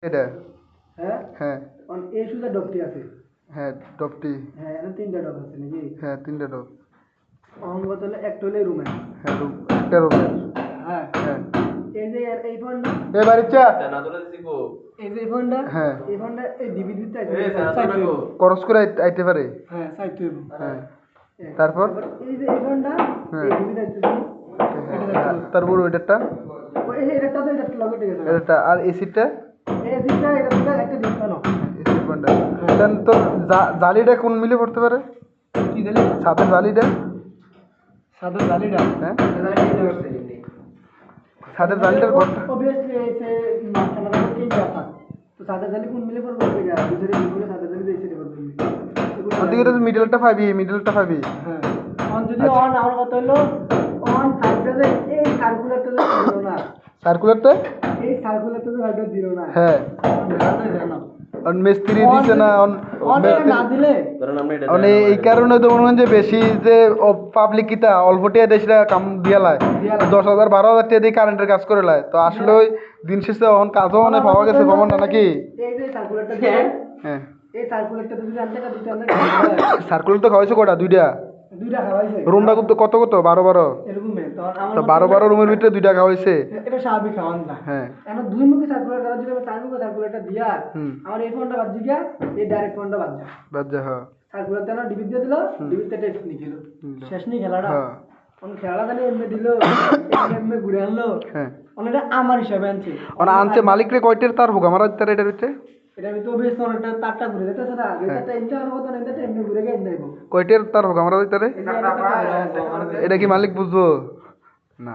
এটা হ্যাঁ হ্যাঁ এই সুদা ডবটি আছে। হ্যাঁ ডবটি হ্যাঁ এখানে তিনটা ডব আছে নাকি? হ্যাঁ তিনটা ডব অঙ্গ তাহলে একটা হলে রুমে। হ্যাঁ রুম একটা রুমের হ্যাঁ হ্যাঁ এই যে এই ফোনটা এ বাড়িচ্ছা এই যে ফোনটা হ্যাঁ এই ফোনটা এই ডিভিডিতে আছে খরচ করে আইতে পারে হ্যাঁ সাইড হইব। হ্যাঁ তারপর এই যে এই ফোনটা হ্যাঁ এই ডিভিডি আছে তারপর ওইটারটা এটা তো এটা লগে ঠিক আছে এটা আর এসিটা এই জিটা এটা তো একটা ডিসকানো এসি কোনটা দেন তো জালিটা কোন মিলে পড়তে পারে কি জানি সাথে জালিটা সাদা জালিটা হ্যাঁ সাথে জালিটার ঘরটা অবভিয়াসলি এই যে মাঝখানে রাখা কি জাতা তো সাদা জালি কোন মিলে পড়বে কি আর দুধের দিকে সাদা জালি দিয়ে এসে করবে ওদিকে তো মিডলটা পাবি মিডলটা পাবি হ্যাঁ অন যদি অন আমার কথা হলো অন সাইডে এই সার্কুলারটা দিল না সার্কুলারটা এই সার্কুলারটা তো দিল না হ্যাঁ জানো অন মিস্ত্রি দিছে না অন না দিলে মানে এই কারণে তো মনে হয় যে বেশি যে পাবলিক কিতা অল্প টিয়া দেশরা কাম দিয়া লাই 10,000 12,000 টিয়া দিয়ে কারেন্টের কাজ করে লাই তো আসলে ওই দিন শেষে অন কাজও মানে পাওয়া গেছে প্রমাণটা নাকি এই যে সার্কুলারটা হ্যাঁ এই সার্কুলারটা তুমি জানতে কা দিতে না সার্কুলার তো খাওয়াইছো কটা দুইটা খাওয়াইছে রুমটা কত 12 এরকম তো 12 রুমের ভিতরে দুইটা খাওয়াইছে এটা স্বাভাবিক খাওয়ান না হ্যাঁ এখন দুই মুখে সার্কুলার করার জন্য চার মুখে সার্কুলারটা দিয়া আমার এই ফোনটা বাদ দিয়া এই ডাইরেক্ট ফোনটা বাদ যা হ্যাঁ সার্কুলার দেন ডিবিট দিয়ে দিল ডিবিটটা টেস্ট নি খেলো শেষ নি খেলাটা হ্যাঁ কোন খেলাটা জানি এমনি দিল এমনি ঘুরে আনলো হ্যাঁ অনেকটা আমার হিসাবে আনছে আনছে মালিক রে কয়টার তার হোক আমার তার এটার ভিতরে এটা ভিতরে বেশ অনেকটা তারটা ঘুরে যেতেছে না এটা এমনি আর মত না এটা এমনি ঘুরে গিয়ে যাইবো কয়টার তার হোক আমার তারে এটা কি মালিক বুঝবো না